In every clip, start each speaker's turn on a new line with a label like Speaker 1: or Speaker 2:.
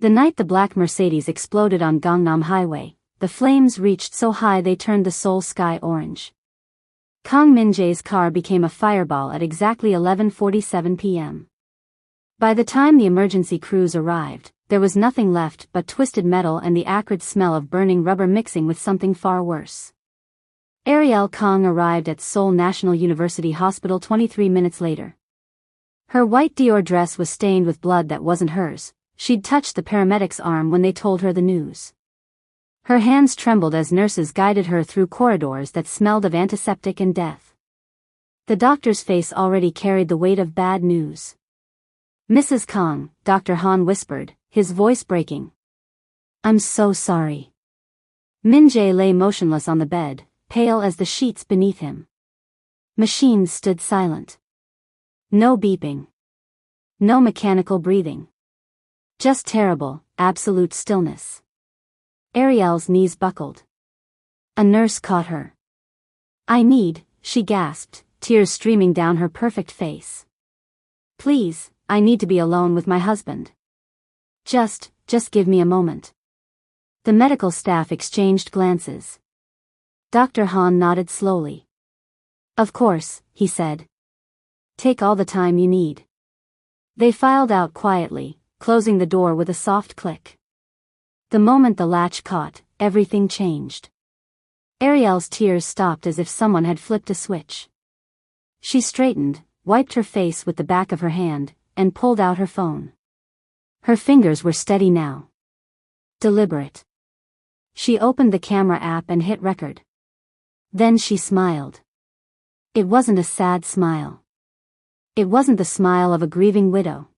Speaker 1: The night the black Mercedes exploded on Gangnam Highway, the flames reached so high they turned the Seoul sky orange. Kang Min-Jae's car became a fireball at exactly 11:47 p.m. By the time the emergency crews arrived, there was nothing left but twisted metal and the acrid smell of burning rubber mixing with something far worse. Ariel Kang arrived at Seoul National University Hospital 23 minutes later. Her white Dior dress was stained with blood that wasn't hers. She'd touched the paramedic's arm when they told her the news. Her hands trembled as nurses guided her through corridors that smelled of antiseptic and death. The doctor's face already carried the weight of bad news. "Mrs. Kang," Dr. Han whispered, his voice breaking. "I'm so sorry." Min-Jae lay motionless on the bed, pale as the sheets beneath him. Machines stood silent. No beeping. No mechanical breathing. Just terrible, absolute stillness. Ariel's knees buckled. A nurse caught her. She gasped, tears streaming down her perfect face. "Please, I need to be alone with my husband. Just give me a moment." The medical staff exchanged glances. Dr. Han nodded slowly. "Of course," he said. "Take all the time you need." They filed out quietly, closing the door with a soft click. The moment the latch caught, everything changed. Ariel's tears stopped as if someone had flipped a switch. She straightened, wiped her face with the back of her hand, and pulled out her phone. Her fingers were steady now. Deliberate. She opened the camera app and hit record. Then she smiled. It wasn't a sad smile. It wasn't the smile of a grieving widow.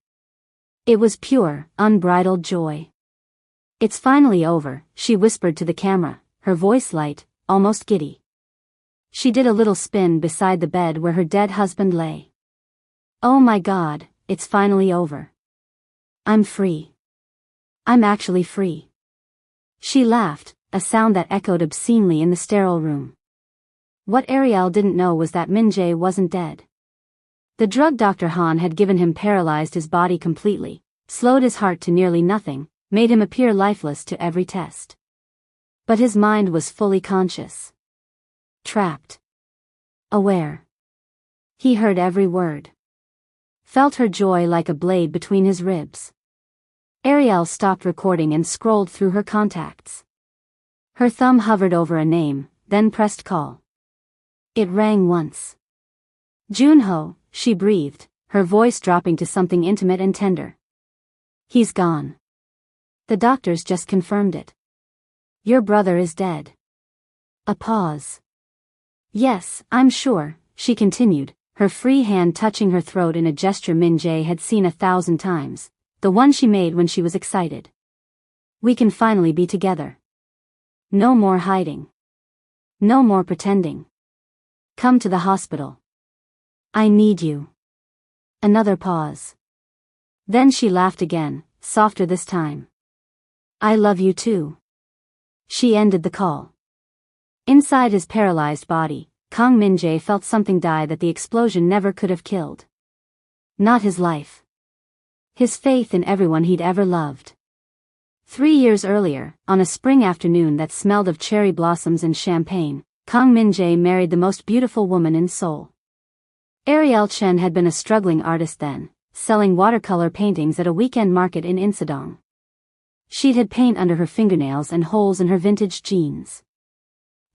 Speaker 1: It was pure, unbridled joy. "It's finally over," she whispered to the camera, her voice light, almost giddy. She did a little spin beside the bed where her dead husband lay. "Oh my God, it's finally over. I'm free. I'm actually free." She laughed, a sound that echoed obscenely in the sterile room. What Ariel didn't know was that Min-Jae wasn't dead. The drug Dr. Han had given him paralyzed his body completely, slowed his heart to nearly nothing, made him appear lifeless to every test. But his mind was fully conscious. Trapped. Aware. He heard every word. Felt her joy like a blade between his ribs. Ariel stopped recording and scrolled through her contacts. Her thumb hovered over a name, then pressed call. It rang once. "Junho," she breathed, her voice dropping to something intimate and tender. "He's gone. The doctors just confirmed it. Your brother is dead." A pause. "Yes, I'm sure," she continued, her free hand touching her throat in a gesture Min-Jae had seen 1,000 times, the one she made when she was excited. "We can finally be together. No more hiding. No more pretending. Come to the hospital. I need you." Another pause. Then she laughed again, softer this time. "I love you too." She ended the call. Inside his paralyzed body, Kang Min-Jae felt something die that the explosion never could have killed. Not his life. His faith in everyone he'd ever loved. 3 years earlier, on a spring afternoon that smelled of cherry blossoms and champagne, Kang Min-Jae married the most beautiful woman in Seoul. Ariel Chen had been a struggling artist then, selling watercolor paintings at a weekend market in Insadong. She'd had paint under her fingernails and holes in her vintage jeans.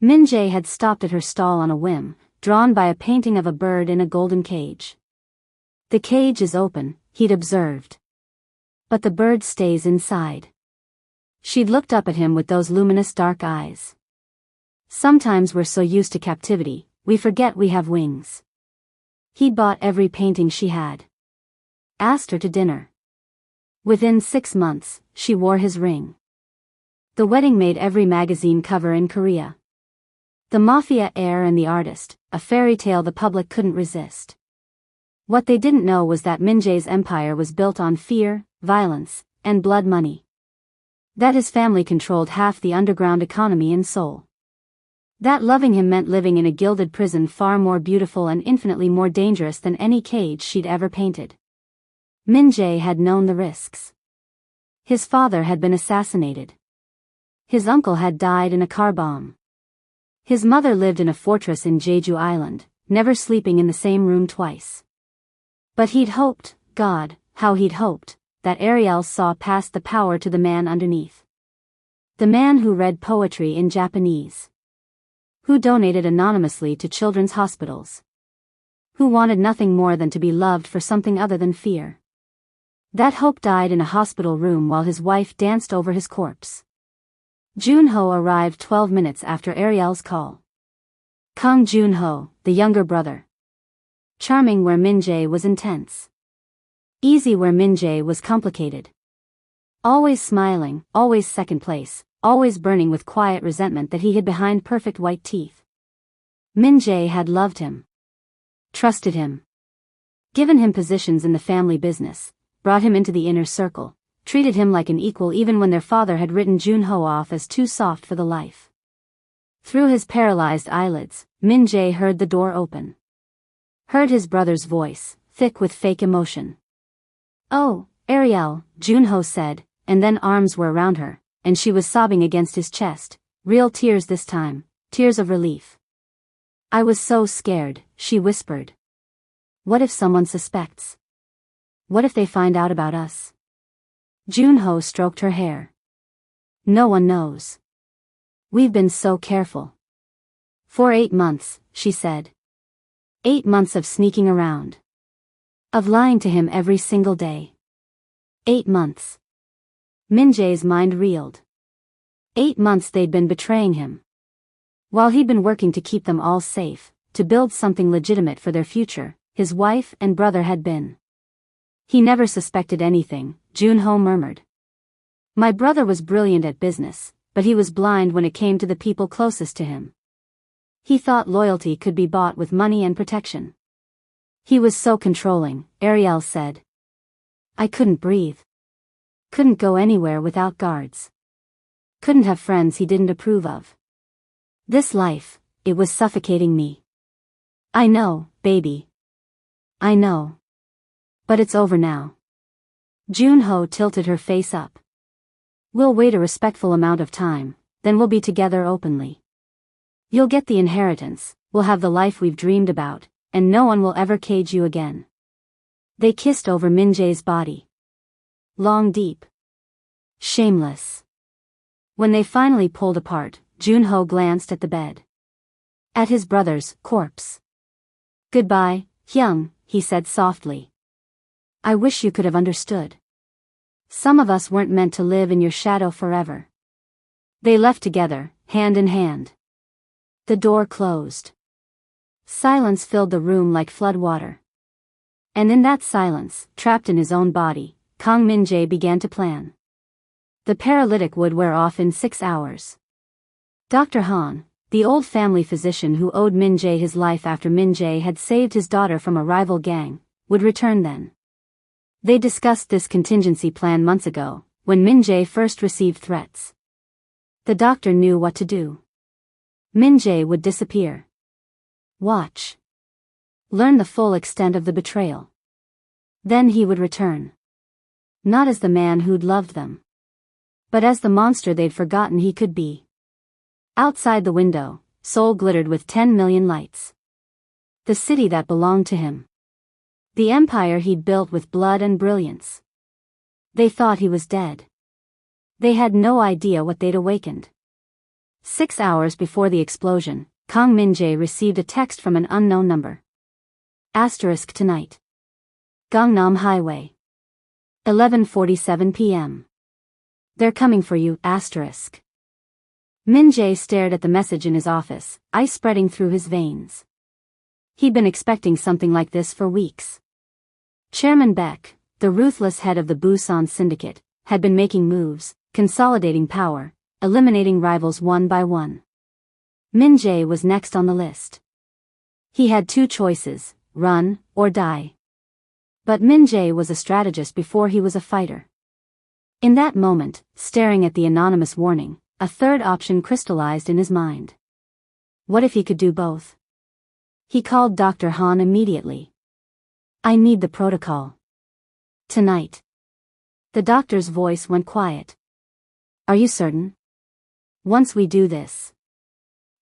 Speaker 1: Min-Jae had stopped at her stall on a whim, drawn by a painting of a bird in a golden cage. "The cage is open," he'd observed. "But the bird stays inside." She'd looked up at him with those luminous dark eyes. "Sometimes we're so used to captivity, we forget we have wings." He'd bought every painting she had. Asked her to dinner. Within 6 months, she wore his ring. The wedding made every magazine cover in Korea. The Mafia heir and the artist, a fairy tale the public couldn't resist. What they didn't know was that Min-Jae's empire was built on fear, violence, and blood money. That his family controlled half the underground economy in Seoul. That loving him meant living in a gilded prison far more beautiful and infinitely more dangerous than any cage she'd ever painted. Min-Jae had known the risks. His father had been assassinated. His uncle had died in a car bomb. His mother lived in a fortress in Jeju Island, never sleeping in the same room twice. But he'd hoped, God, how he'd hoped, that Ariel saw past the power to the man underneath. The man who read poetry in Japanese. Who donated anonymously to children's hospitals. Who wanted nothing more than to be loved for something other than fear. That hope died in a hospital room while his wife danced over his corpse. Junho arrived 12 minutes after Ariel's call. Kang Junho, the younger brother. Charming where Min-Jae was intense. Easy where Min-Jae was complicated. Always smiling, always second place, always burning with quiet resentment that he hid behind perfect white teeth. Min-Jae had loved him. Trusted him. Given him positions in the family business, brought him into the inner circle, treated him like an equal even when their father had written Junho off as too soft for the life. Through his paralyzed eyelids, Min-Jae heard the door open. Heard his brother's voice, thick with fake emotion. "Oh, Ariel," Junho said, and then arms were around her, and she was sobbing against his chest, real tears this time, tears of relief. "I was so scared," she whispered. "What if someone suspects? What if they find out about us?" Junho stroked her hair. "No one knows. We've been so careful. For 8 months, she said. 8 months of sneaking around. Of lying to him every single day. 8 months. Min-Jae's mind reeled. 8 months they'd been betraying him. While he'd been working to keep them all safe, to build something legitimate for their future, his wife and brother had been. "He never suspected anything," Junho murmured. "My brother was brilliant at business, but he was blind when it came to the people closest to him. He thought loyalty could be bought with money and protection. He was so controlling," Ariel said. "I couldn't breathe. Couldn't go anywhere without guards. Couldn't have friends he didn't approve of. This life, it was suffocating me. I know, baby. I know. But it's over now." Junho tilted her face up. "We'll wait a respectful amount of time, then we'll be together openly. You'll get the inheritance, we'll have the life we've dreamed about, and no one will ever cage you again." They kissed over Min-Jae's body. Long, deep. Shameless. When they finally pulled apart, Junho glanced at the bed. At his brother's corpse. "Goodbye, Hyung," he said softly. "I wish you could have understood. Some of us weren't meant to live in your shadow forever." They left together, hand in hand. The door closed. Silence filled the room like floodwater. And in that silence, trapped in his own body, Kang Min-Jae began to plan. The paralytic would wear off in 6 hours. Dr. Han, the old family physician who owed Min-Jae his life after Min-Jae had saved his daughter from a rival gang, would return then. They discussed this contingency plan months ago, when Min-Jae first received threats. The doctor knew what to do. Min-Jae would disappear. Watch. Learn the full extent of the betrayal. Then he would return. Not as the man who'd loved them, but as the monster they'd forgotten he could be. Outside the window, Seoul glittered with 10 million lights. The city that belonged to him. The empire he'd built with blood and brilliance. They thought he was dead. They had no idea what they'd awakened. 6 hours before the explosion, Kang Min-Jae received a text from an unknown number. Asterisk tonight. Gangnam Highway. 11:47 p.m. They're coming for you, asterisk. Min-Jae stared at the message in his office, ice spreading through his veins. He'd been expecting something like this for weeks. Chairman Baek, the ruthless head of the Busan Syndicate, had been making moves, consolidating power, eliminating rivals one by one. Min-Jae was next on the list. He had 2 choices, run or die. But Min-Jae was a strategist before he was a fighter. In that moment, staring at the anonymous warning, a third option crystallized in his mind. What if he could do both? He called Dr. Han immediately. "I need the protocol. Tonight." The doctor's voice went quiet. Are you certain? Once we do this.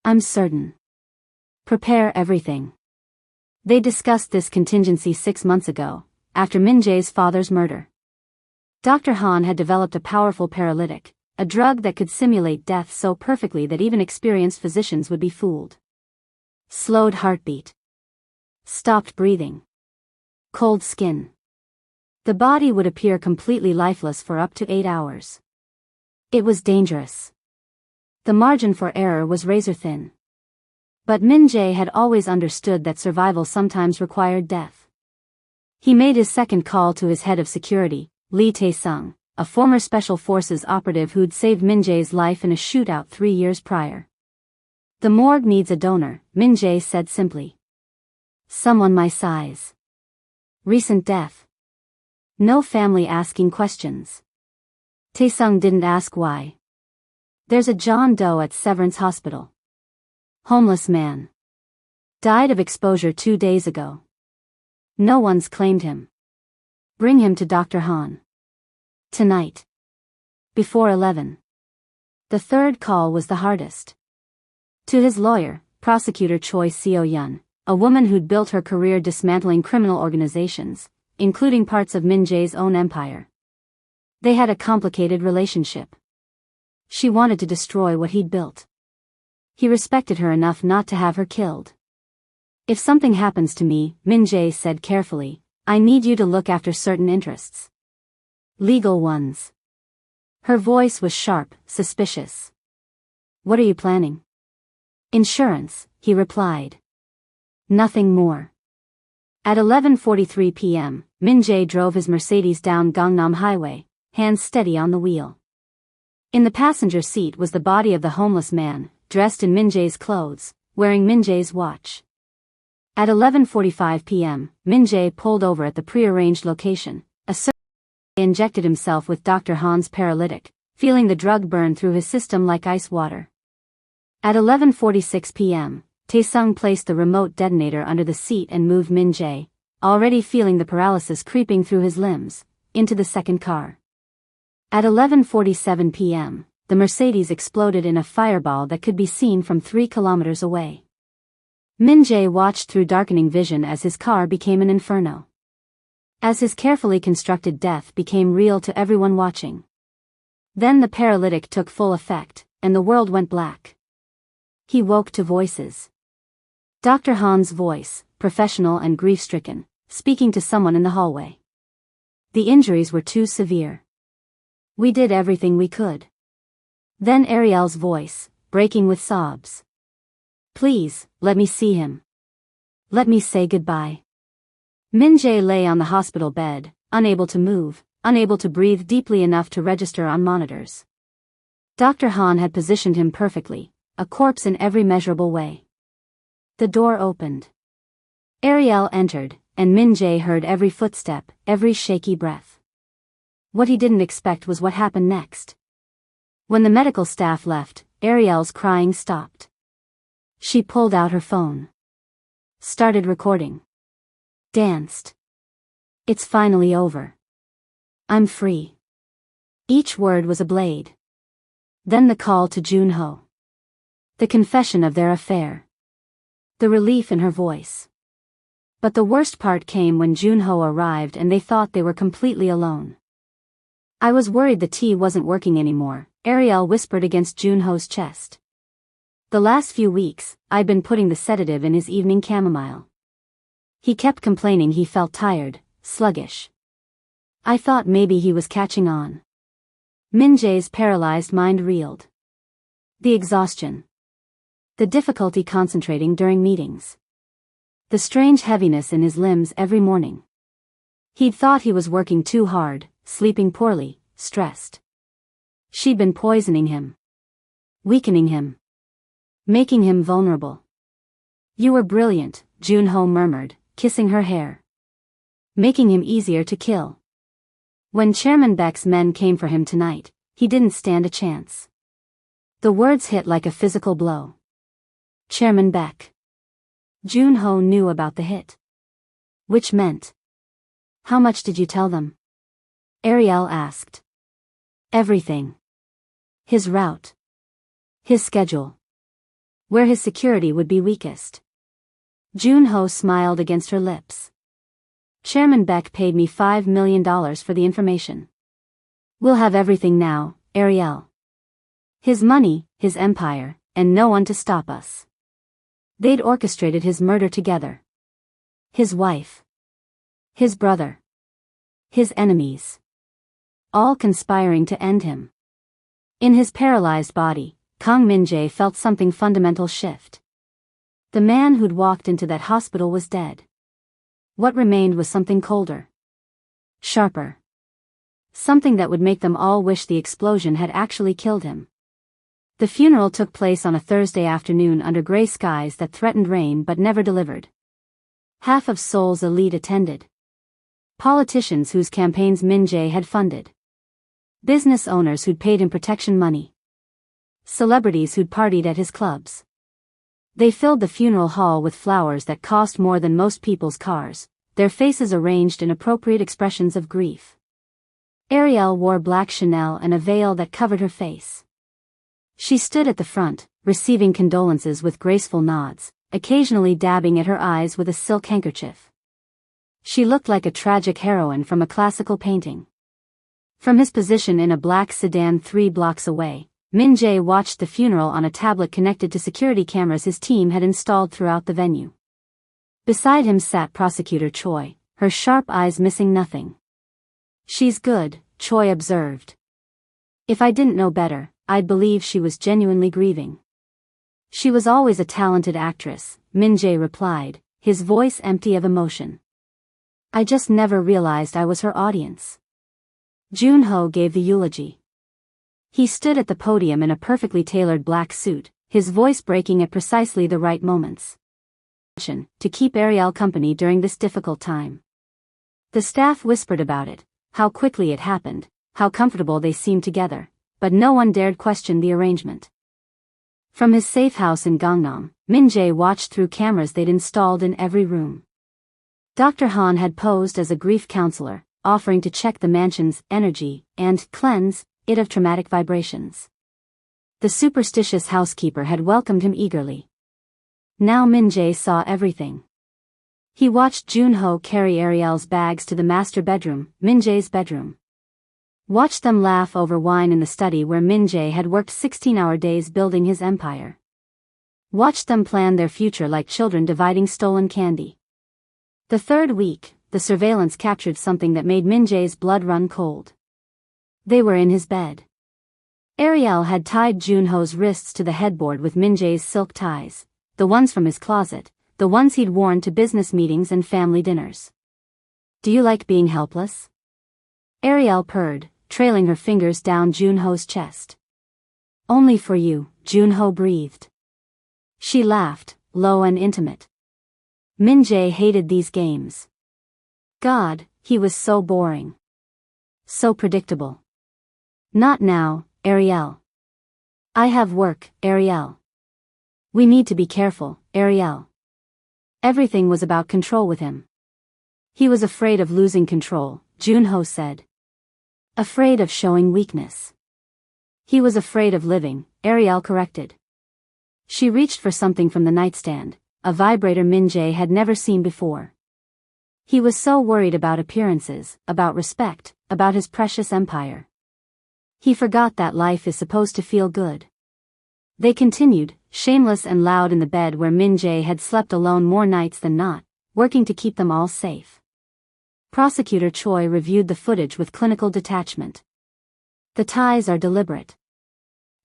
Speaker 1: I'm certain. Prepare everything. They discussed this contingency 6 months ago, after Min-Jae's father's murder. Dr. Han had developed a powerful paralytic, a drug that could simulate death so perfectly that even experienced physicians would be fooled. Slowed heartbeat. Stopped breathing. Cold skin. The body would appear completely lifeless for up to 8 hours. It was dangerous. The margin for error was razor thin. But Min-Jae had always understood that survival sometimes required death. He made his second call to his head of security, Lee Tae-sung, a former Special Forces operative who'd saved Min-Jae's life in a shootout 3 years prior. The morgue needs a donor, Min-Jae said simply. Someone my size. Recent death. No family asking questions. Tae-sung didn't ask why. There's a John Doe at Severance Hospital. Homeless man. Died of exposure 2 days ago. No one's claimed him. Bring him to Dr. Han. Tonight. Before 11. The third call was the hardest. To his lawyer, Prosecutor Choi Seo-yun, a woman who'd built her career dismantling criminal organizations, including parts of Min-Jae's own empire. They had a complicated relationship. She wanted to destroy what he'd built. He respected her enough not to have her killed. If something happens to me, Min-Jae said carefully, I need you to look after certain interests. Legal ones. Her voice was sharp, suspicious. What are you planning? Insurance, he replied. Nothing more. At 11:43 p.m., Min-Jae drove his Mercedes down Gangnam Highway, hands steady on the wheel. In the passenger seat was the body of the homeless man, dressed in Min-Jae's clothes, wearing Min-Jae's watch. At 11:45 p.m., Min-Jae pulled over at the prearranged location. A surgeon injected himself with Dr. Han's paralytic, feeling the drug burn through his system like ice water. At 11:46 p.m., Tae-sung placed the remote detonator under the seat and moved Min-Jae, already feeling the paralysis creeping through his limbs, into the second car. At 11:47 p.m., the Mercedes exploded in a fireball that could be seen from 3 kilometers away. Min-Jae watched through darkening vision as his car became an inferno. As his carefully constructed death became real to everyone watching. Then the paralytic took full effect, and the world went black. He woke to voices. Dr. Han's voice, professional and grief-stricken, speaking to someone in the hallway. The injuries were too severe. We did everything we could. Then Ariel's voice, breaking with sobs. Please, let me see him. Let me say goodbye. Min-Jae lay on the hospital bed, unable to move, unable to breathe deeply enough to register on monitors. Dr. Han had positioned him perfectly, a corpse in every measurable way. The door opened. Ariel entered, and Min-Jae heard every footstep, every shaky breath. What he didn't expect was what happened next. When the medical staff left, Ariel's crying stopped. She pulled out her phone. Started recording. Danced. It's finally over. I'm free. Each word was a blade. Then the call to Junho. The confession of their affair. The relief in her voice. But the worst part came when Junho arrived and they thought they were completely alone. I was worried the tea wasn't working anymore, Ariel whispered against Junho's chest. The last few weeks, I'd been putting the sedative in his evening chamomile. He kept complaining he felt tired, sluggish. I thought maybe he was catching on. Min-Jae's paralyzed mind reeled. The exhaustion. The difficulty concentrating during meetings. The strange heaviness in his limbs every morning. He'd thought he was working too hard, sleeping poorly, stressed. She'd been poisoning him. Weakening him. Making him vulnerable. You were brilliant, Junho murmured, kissing her hair. Making him easier to kill. When Chairman Beck's men came for him tonight, he didn't stand a chance. The words hit like a physical blow. Chairman Beck. Junho knew about the hit. Which meant. How much did you tell them? Ariel asked. Everything. His route. His schedule. Where his security would be weakest. Jun-ho smiled against her lips. Chairman Beck paid me $5 million for the information. We'll have everything now, Ariel. His money, his empire, and no one to stop us. They'd orchestrated his murder together. His wife. His brother. His enemies. All conspiring to end him. In his paralyzed body, Kang Min-Jae felt something fundamental shift. The man who'd walked into that hospital was dead. What remained was something colder. Sharper. Something that would make them all wish the explosion had actually killed him. The funeral took place on a Thursday afternoon under gray skies that threatened rain but never delivered. Half of Seoul's elite attended. Politicians whose campaigns Min-Jae had funded. Business owners who'd paid him protection money. Celebrities who'd partied at his clubs. They filled the funeral hall with flowers that cost more than most people's cars, their faces arranged in appropriate expressions of grief. Ariel wore black Chanel and a veil that covered her face. She stood at the front, receiving condolences with graceful nods, occasionally dabbing at her eyes with a silk handkerchief. She looked like a tragic heroine from a classical painting. From his position in a black sedan 3 blocks away, Min-Jae watched the funeral on a tablet connected to security cameras his team had installed throughout the venue. Beside him sat Prosecutor Choi, her sharp eyes missing nothing. She's good, Choi observed. If I didn't know better, I'd believe she was genuinely grieving. She was always a talented actress, Min-Jae replied, his voice empty of emotion. I just never realized I was her audience. Jun-ho gave the eulogy. He stood at the podium in a perfectly tailored black suit, his voice breaking at precisely the right moments. To keep Ariel company during this difficult time. The staff whispered about it, how quickly it happened, how comfortable they seemed together, but no one dared question the arrangement. From his safe house in Gangnam, Min-Jae watched through cameras they'd installed in every room. Dr. Han had posed as a grief counselor, offering to check the mansion's energy and cleanse it of traumatic vibrations. The superstitious housekeeper had welcomed him eagerly. Now Min-Jae saw everything. He watched Jun-ho carry Ariel's bags to the master bedroom, Min-Jae's bedroom. Watched them laugh over wine in the study where Min-Jae had worked 16-hour days building his empire. Watched them plan their future like children dividing stolen candy. The third week, the surveillance captured something that made Min-Jae's blood run cold. They were in his bed. Ariel had tied Jun-ho's wrists to the headboard with Min-Jae's silk ties, the ones from his closet, the ones he'd worn to business meetings and family dinners. Do you like being helpless? Ariel purred, trailing her fingers down Jun-ho's chest. Only for you, Jun-ho breathed. She laughed, low and intimate. Min-Jae hated these games. God, he was so boring. So predictable. Not now, Ariel. I have work, Ariel. We need to be careful, Ariel. Everything was about control with him. He was afraid of losing control, Jun-ho said. Afraid of showing weakness. He was afraid of living, Ariel corrected. She reached for something from the nightstand, a vibrator Min-Jae had never seen before. He was so worried about appearances, about respect, about his precious empire. He forgot that life is supposed to feel good. They continued, shameless and loud in the bed where Min-Jae had slept alone more nights than not, working to keep them all safe. Prosecutor Choi reviewed the footage with clinical detachment. The ties are deliberate.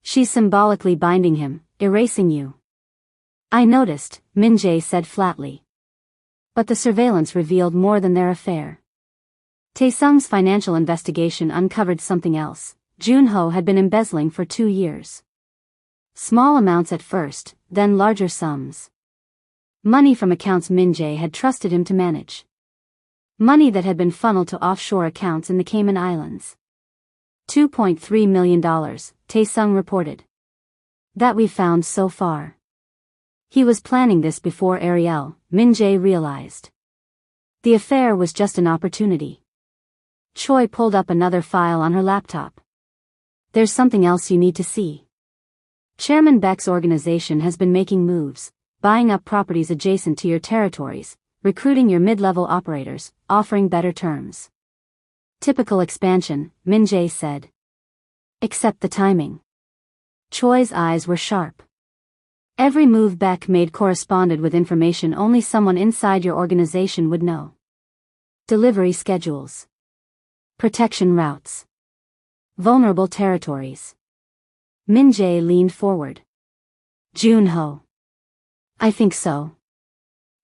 Speaker 1: She's symbolically binding him, erasing you. I noticed, Min-Jae said flatly. But the surveillance revealed more than their affair. Taesung's financial investigation uncovered something else. Jun-ho had been embezzling for 2 years. Small amounts at first, then larger sums. Money from accounts Min-Jae had trusted him to manage. Money that had been funneled to offshore accounts in the Cayman Islands. $2.3 million, Taesung reported. That we've found so far. He was planning this before Ariel, Min-Jae realized. The affair was just an opportunity. Choi pulled up another file on her laptop. There's something else you need to see. Chairman Beck's organization has been making moves, buying up properties adjacent to your territories, recruiting your mid-level operators, offering better terms. Typical expansion, Min-Jae said. Except the timing. Choi's eyes were sharp. Every move Beck made corresponded with information only someone inside your organization would know. Delivery schedules. Protection routes. Vulnerable territories. Min-Jae leaned forward. Junho. I think so.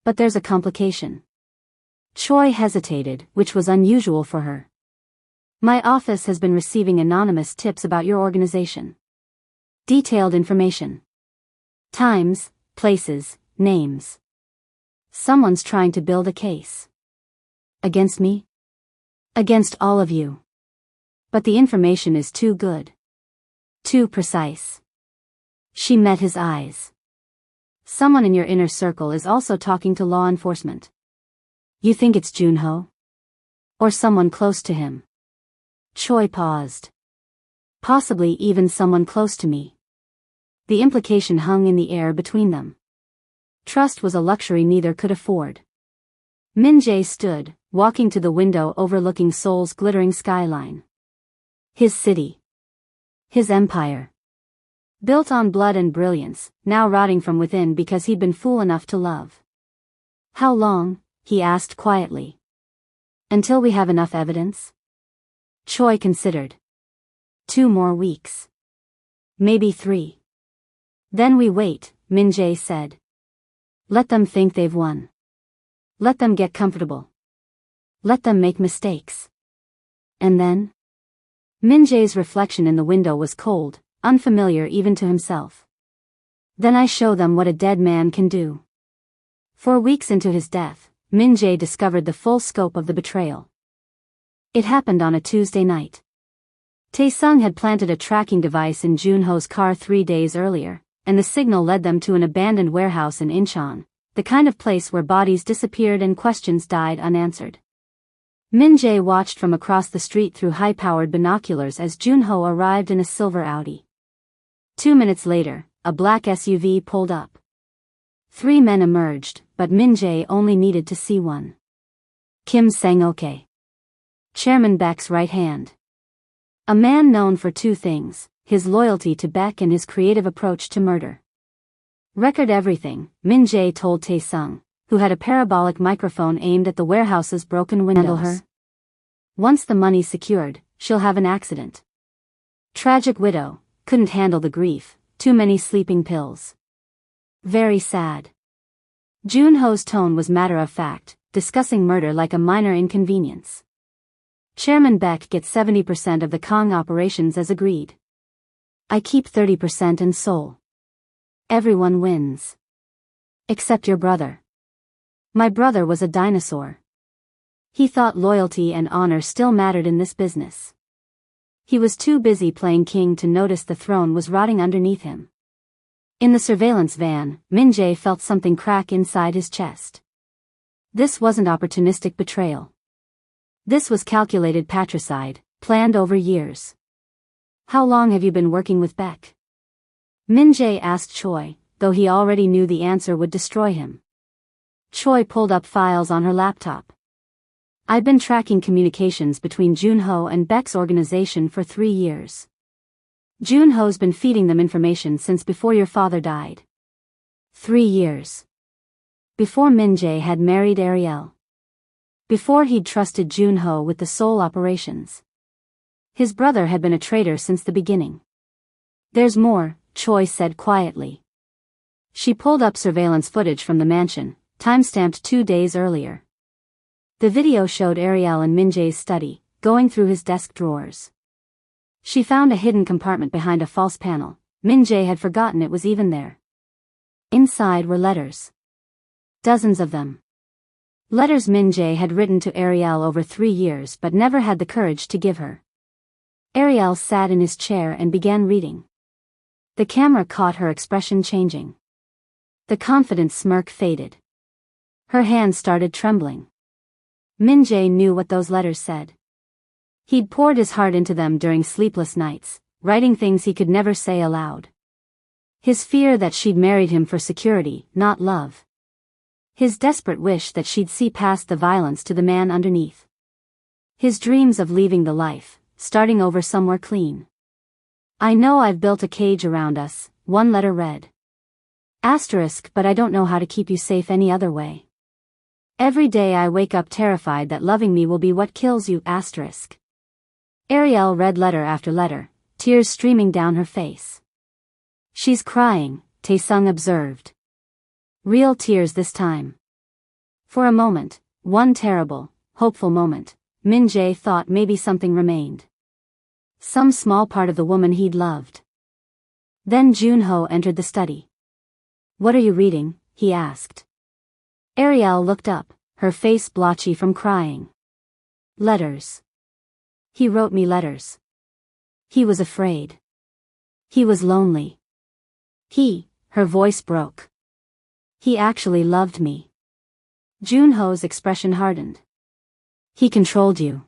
Speaker 1: But there's a complication. Choi hesitated, which was unusual for her. My office has been receiving anonymous tips about your organization. Detailed information. Times, places, names. Someone's trying to build a case. Against me? Against all of you. But the information is too good. Too precise. She met his eyes. Someone in your inner circle is also talking to law enforcement. You think it's Junho? Or someone close to him? Choi paused. Possibly even someone close to me. The implication hung in the air between them. Trust was a luxury neither could afford. Min-Jae stood, walking to the window overlooking Seoul's glittering skyline. His city. His empire. Built on blood and brilliance, now rotting from within because he'd been fool enough to love. How long? He asked quietly. Until we have enough evidence? Choi considered. 2 more weeks. Maybe 3. Then we wait, Min-Jae said. Let them think they've won. Let them get comfortable. Let them make mistakes. And then? Min-Jae's reflection in the window was cold, unfamiliar even to himself. Then I show them what a dead man can do. 4 weeks into his death, Min-Jae discovered the full scope of the betrayal. It happened on a Tuesday night. Tae-sung had planted a tracking device in Junho's car 3 days earlier, and the signal led them to an abandoned warehouse in Incheon, the kind of place where bodies disappeared and questions died unanswered. Min-Jae watched from across the street through high-powered binoculars as Junho arrived in a silver Audi. 2 minutes later, a black SUV pulled up. 3 men emerged, but Min-Jae only needed to see one. Kim Sang-ok. Chairman Beck's right hand. A man known for 2 things, his loyalty to Beck and his creative approach to murder. Record everything, Min-Jae told Tae-sung, who had a parabolic microphone aimed at the warehouse's broken windows. Handle her. Once the money's secured, she'll have an accident. Tragic widow, couldn't handle the grief, too many sleeping pills. Very sad. Junho's tone was matter-of-fact, discussing murder like a minor inconvenience. Chairman Beck gets 70% of the Kong operations as agreed. I keep 30% in Seoul. Everyone wins. Except your brother. My brother was a dinosaur. He thought loyalty and honor still mattered in this business. He was too busy playing king to notice the throne was rotting underneath him. In the surveillance van, Min-Jae felt something crack inside his chest. This wasn't opportunistic betrayal. This was calculated patricide, planned over years. How long have you been working with Beck? Min-Jae asked Choi, though he already knew the answer would destroy him. Choi pulled up files on her laptop. I've been tracking communications between Junho and Beck's organization for 3 years. Junho's been feeding them information since before your father died. 3 years. Before Min-Jae had married Ariel. Before he'd trusted Junho with the Seoul operations. His brother had been a traitor since the beginning. There's more, Choi said quietly. She pulled up surveillance footage from the mansion, time-stamped 2 days earlier. The video showed Ariel in Min-Jae's study, going through his desk drawers. She found a hidden compartment behind a false panel. Min-Jae had forgotten it was even there. Inside were letters. Dozens of them. Letters Min-Jae had written to Ariel over 3 years but never had the courage to give her. Ariel sat in his chair and began reading. The camera caught her expression changing. The confident smirk faded. Her hands started trembling. Min-Jae knew what those letters said. He'd poured his heart into them during sleepless nights, writing things he could never say aloud. His fear that she'd married him for security, not love. His desperate wish that she'd see past the violence to the man underneath. His dreams of leaving the life, starting over somewhere clean. I know I've built a cage around us, one letter read. Asterisk, but I don't know how to keep you safe any other way. Every day I wake up terrified that loving me will be what kills you, asterisk. Ariel read letter after letter, tears streaming down her face. She's crying, Tae-sung observed. Real tears this time. For a moment, one terrible, hopeful moment, Min-Jae thought maybe something remained. Some small part of the woman he'd loved. Then Junho entered the study. What are you reading? He asked. Ariel looked up, her face blotchy from crying. Letters. He wrote me letters. He was afraid. He was lonely. Her voice broke. He actually loved me. Junho's expression hardened. He controlled you.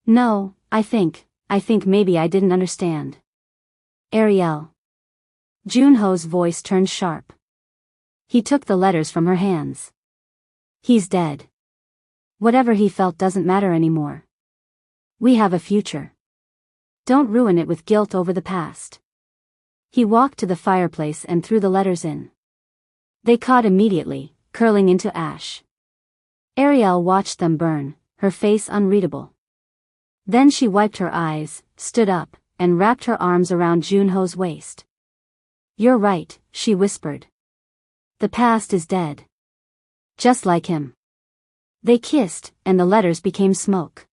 Speaker 1: No, I think maybe I didn't understand. Ariel. Junho's voice turned sharp. He took the letters from her hands. He's dead. Whatever he felt doesn't matter anymore. We have a future. Don't ruin it with guilt over the past. He walked to the fireplace and threw the letters in. They caught immediately, curling into ash. Ariel watched them burn, her face unreadable. Then she wiped her eyes, stood up, and wrapped her arms around Junho's waist. You're right, she whispered. The past is dead. Just like him. They kissed, and the letters became smoke.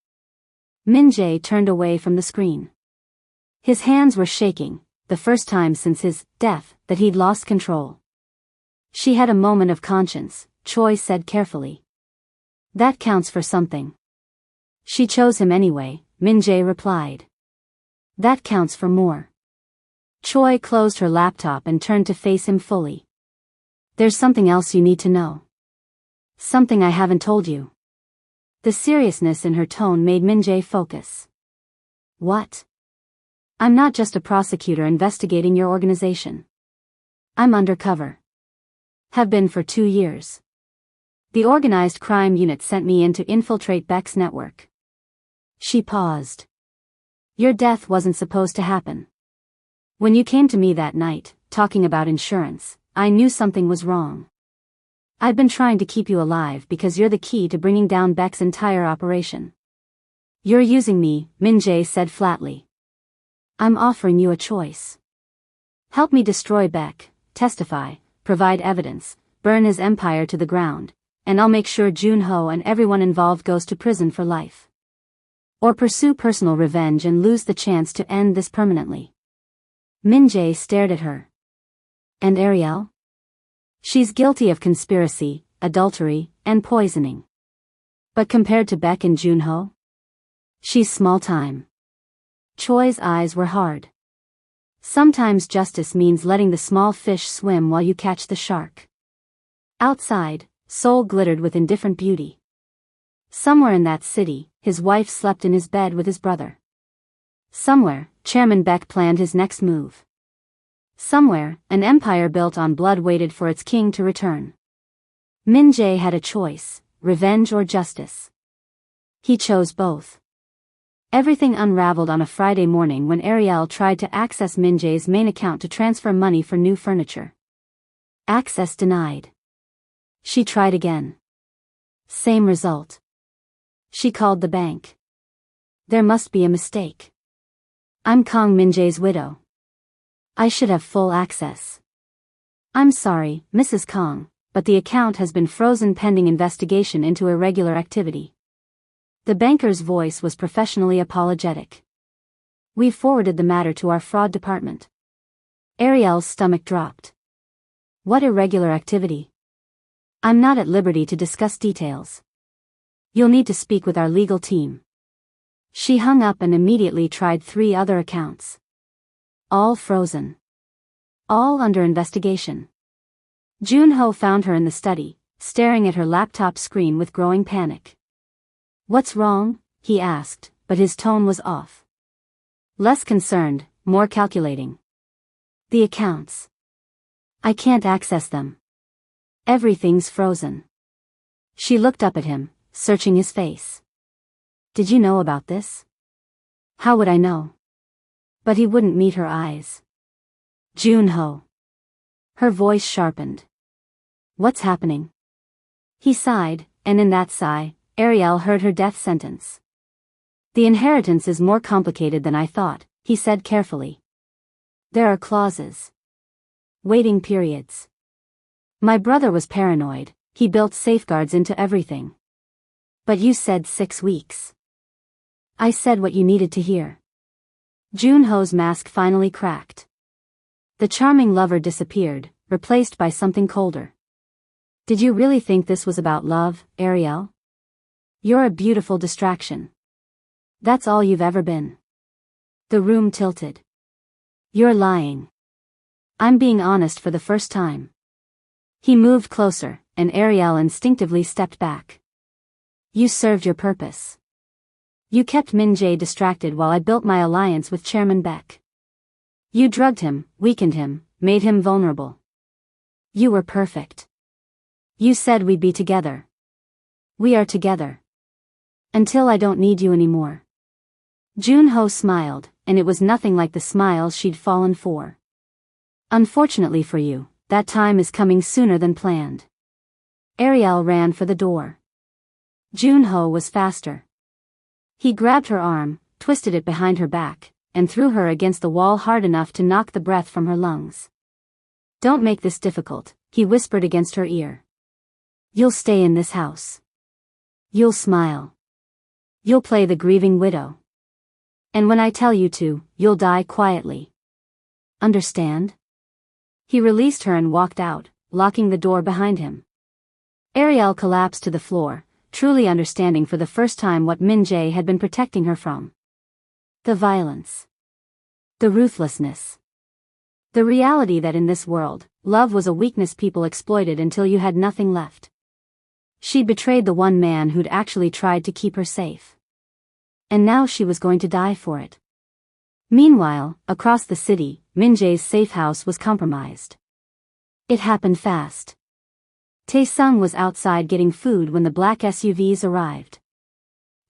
Speaker 1: Min-Jae turned away from the screen. His hands were shaking, the first time since his death that he'd lost control. She had a moment of conscience, Choi said carefully. That counts for something. She chose him anyway, Min-Jae replied. That counts for more. Choi closed her laptop and turned to face him fully. There's something else you need to know. Something I haven't told you. The seriousness in her tone made Min-Jae focus. What? I'm not just a prosecutor investigating your organization. I'm undercover. Have been for 2 years. The organized crime unit sent me in to infiltrate Beck's network. She paused. Your death wasn't supposed to happen. When you came to me that night, talking about insurance, I knew something was wrong. I've been trying to keep you alive because you're the key to bringing down Beck's entire operation. You're using me, Min-Jae said flatly. I'm offering you a choice. Help me destroy Beck, testify, provide evidence, burn his empire to the ground, and I'll make sure Junho and everyone involved goes to prison for life. Or pursue personal revenge and lose the chance to end this permanently. Min-Jae stared at her. And Ariel? She's guilty of conspiracy, adultery, and poisoning. But compared to Beck and Junho? She's small time. Choi's eyes were hard. Sometimes justice means letting the small fish swim while you catch the shark. Outside, Seoul glittered with indifferent beauty. Somewhere in that city, his wife slept in his bed with his brother. Somewhere, Chairman Beck planned his next move. Somewhere, an empire built on blood waited for its king to return. Min-Jae had a choice, revenge or justice. He chose both. Everything unraveled on a Friday morning when Ariel tried to access Min-Jae's main account to transfer money for new furniture. Access denied. She tried again. Same result. She called the bank. There must be a mistake. I'm Kang Min-Jae's widow. I should have full access. I'm sorry, Mrs. Kang, but the account has been frozen pending investigation into irregular activity. The banker's voice was professionally apologetic. We forwarded the matter to our fraud department. Ariel's stomach dropped. What irregular activity? I'm not at liberty to discuss details. You'll need to speak with our legal team. She hung up and immediately tried 3 other accounts. All frozen. All under investigation. Junho found her in the study, staring at her laptop screen with growing panic. What's wrong? He asked, but his tone was off. Less concerned, more calculating. The accounts. I can't access them. Everything's frozen. She looked up at him, searching his face. Did you know about this? How would I know? But he wouldn't meet her eyes. Junho. Her voice sharpened. What's happening? He sighed, and in that sigh, Ariel heard her death sentence. The inheritance is more complicated than I thought, he said carefully. There are clauses. Waiting periods. My brother was paranoid, he built safeguards into everything. But you said 6 weeks. I said what you needed to hear. Junho's mask finally cracked. The charming lover disappeared, replaced by something colder. Did you really think this was about love, Ariel? You're a beautiful distraction. That's all you've ever been. The room tilted. You're lying. I'm being honest for the first time. He moved closer, and Ariel instinctively stepped back. You served your purpose. You kept Min-Jae distracted while I built my alliance with Chairman Beck. You drugged him, weakened him, made him vulnerable. You were perfect. You said we'd be together. We are together. Until I don't need you anymore. Junho smiled, and it was nothing like the smile she'd fallen for. Unfortunately for you, that time is coming sooner than planned. Ariel ran for the door. Junho was faster. He grabbed her arm, twisted it behind her back, and threw her against the wall hard enough to knock the breath from her lungs. Don't make this difficult, he whispered against her ear. You'll stay in this house. You'll smile. You'll play the grieving widow. And when I tell you to, you'll die quietly. Understand? He released her and walked out, locking the door behind him. Ariel collapsed to the floor, truly understanding for the first time what Min-Jae had been protecting her from. The violence. The ruthlessness. The reality that in this world, love was a weakness people exploited until you had nothing left. She'd betrayed the one man who'd actually tried to keep her safe. And now she was going to die for it. Meanwhile, across the city, Min-Jae's safe house was compromised. It happened fast. Tae-sung was outside getting food when the black SUVs arrived.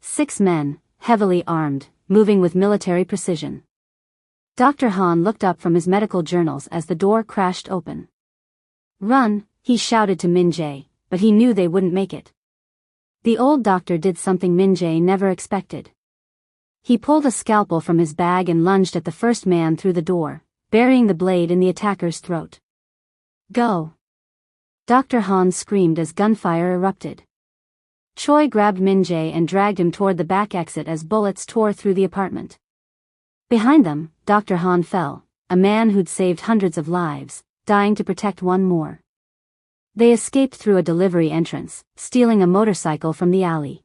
Speaker 1: 6 men, heavily armed, moving with military precision. Dr. Han looked up from his medical journals as the door crashed open. Run, he shouted to Min-Jae, but he knew they wouldn't make it. The old doctor did something Min-Jae never expected. He pulled a scalpel from his bag and lunged at the first man through the door, burying the blade in the attacker's throat. Go! Dr. Han screamed as gunfire erupted. Choi grabbed Min-Jae and dragged him toward the back exit as bullets tore through the apartment. Behind them, Dr. Han fell, a man who'd saved hundreds of lives, dying to protect one more. They escaped through a delivery entrance, stealing a motorcycle from the alley.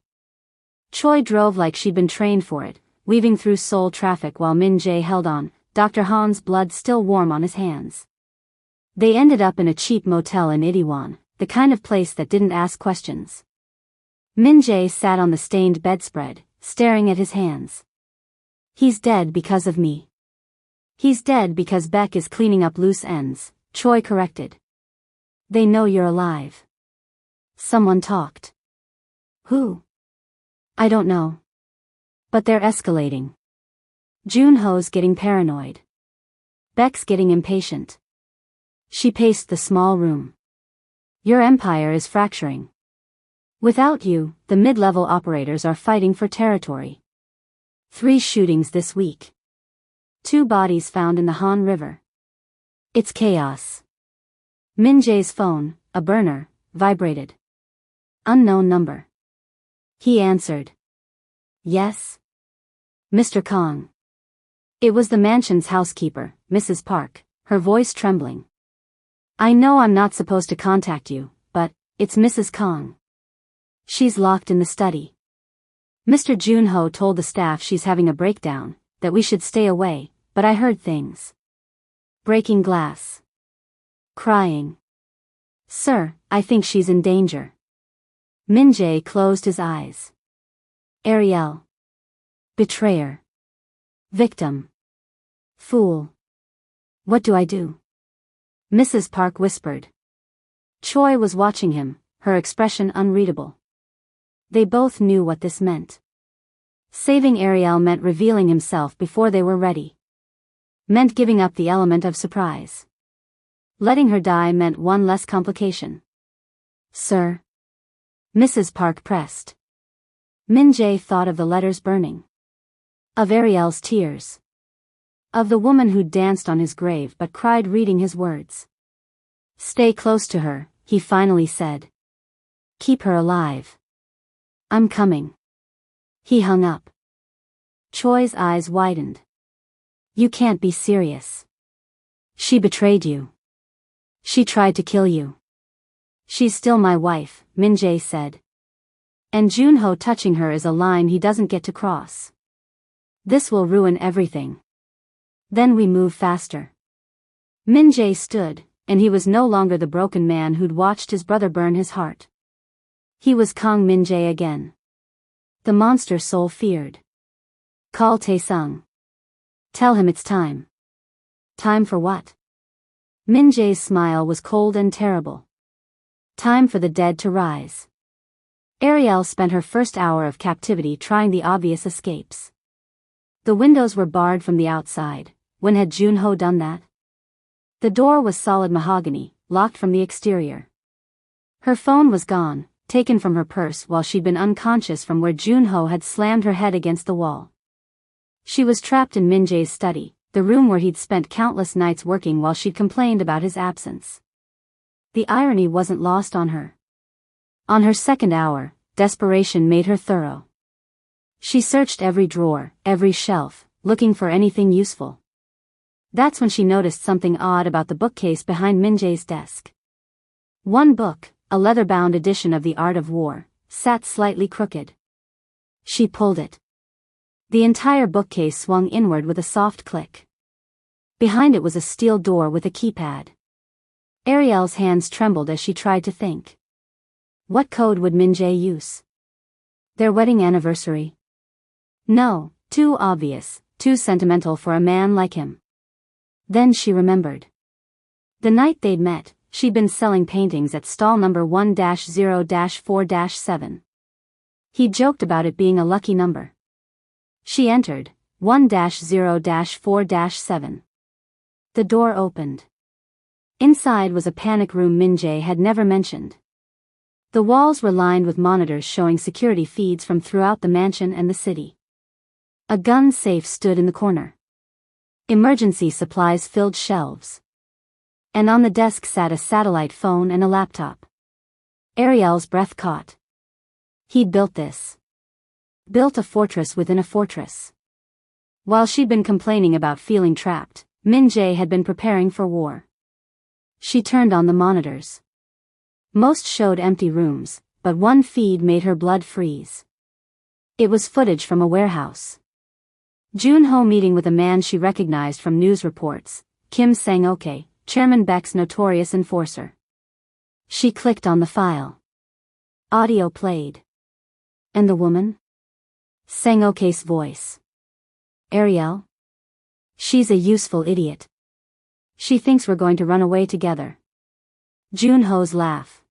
Speaker 1: Choi drove like she'd been trained for it, weaving through Seoul traffic while Min-Jae held on, Dr. Han's blood still warm on his hands. They ended up in a cheap motel in Itaewon, the kind of place that didn't ask questions. Min-Jae sat on the stained bedspread, staring at his hands. He's dead because of me. He's dead because Beck is cleaning up loose ends, Choi corrected. They know you're alive. Someone talked. Who? I don't know. But they're escalating. Junho's getting paranoid. Beck's getting impatient. She paced the small room. Your empire is fracturing. Without you, the mid-level operators are fighting for territory. 3 shootings this week. 2 bodies found in the Han River. It's chaos. Min-Jae's phone, a burner, vibrated. Unknown number. He answered. Yes? Mr. Kang. It was the mansion's housekeeper, Mrs. Park, her voice trembling. I know I'm not supposed to contact you, but it's Mrs. Kang. She's locked in the study. Mr. Junho told the staff she's having a breakdown, that we should stay away, but I heard things. Breaking glass. Crying. Sir, I think she's in danger. Min-Jae closed his eyes. Ariel. Betrayer. Victim. Fool. What do I do? Mrs. Park whispered. Choi was watching him, her expression unreadable. They both knew what this meant. Saving Ariel meant revealing himself before they were ready. Meant giving up the element of surprise. Letting her die meant one less complication. Sir? Mrs. Park pressed. Min-Jae thought of the letters burning. Of Ariel's tears. Of the woman who'd danced on his grave but cried reading his words. Stay close to her, he finally said. Keep her alive. I'm coming. He hung up. Choi's eyes widened. You can't be serious. She betrayed you. She tried to kill you. She's still my wife, Min-Jae said. And Junho touching her is a line he doesn't get to cross. This will ruin everything. Then we move faster. Min-Jae stood, and he was no longer the broken man who'd watched his brother burn his heart. He was Kang Min-Jae again. The monster soul feared. Call Tae-sung. Tell him it's time. Time for what? Min-Jae's smile was cold and terrible. Time for the dead to rise. Ariel spent her first hour of captivity trying the obvious escapes. The windows were barred from the outside. When had Junho done that? The door was solid mahogany, locked from the exterior. Her phone was gone, taken from her purse while she'd been unconscious from where Junho had slammed her head against the wall. She was trapped in Min-Jae's study, the room where he'd spent countless nights working while she'd complained about his absence. The irony wasn't lost on her. On her second hour, desperation made her thorough. She searched every drawer, every shelf, looking for anything useful. That's when she noticed something odd about the bookcase behind Min-Jae's desk. One book, a leather-bound edition of The Art of War, sat slightly crooked. She pulled it. The entire bookcase swung inward with a soft click. Behind it was a steel door with a keypad. Ariel's hands trembled as she tried to think. What code would Min-Jae use? Their wedding anniversary? No, too obvious, too sentimental for a man like him. Then she remembered. The night they'd met, she'd been selling paintings at stall number 1-0-4-7. He joked about it being a lucky number. She entered, 1-0-4-7. The door opened. Inside was a panic room Min-Jae had never mentioned. The walls were lined with monitors showing security feeds from throughout the mansion and the city. A gun safe stood in the corner. Emergency supplies filled shelves. And on the desk sat a satellite phone and a laptop. Ariel's breath caught. He'd built this. Built a fortress within a fortress. While she'd been complaining about feeling trapped, Min-Jae had been preparing for war. She turned on the monitors. Most showed empty rooms, but one feed made her blood freeze. It was footage from a warehouse. Junho meeting with a man she recognized from news reports, Kim Sang-ok, Chairman Baek's notorious enforcer. She clicked on the file. Audio played. And the woman? Sang-ok's voice. Ariel? She's a useful idiot. She thinks we're going to run away together. Junho's laugh.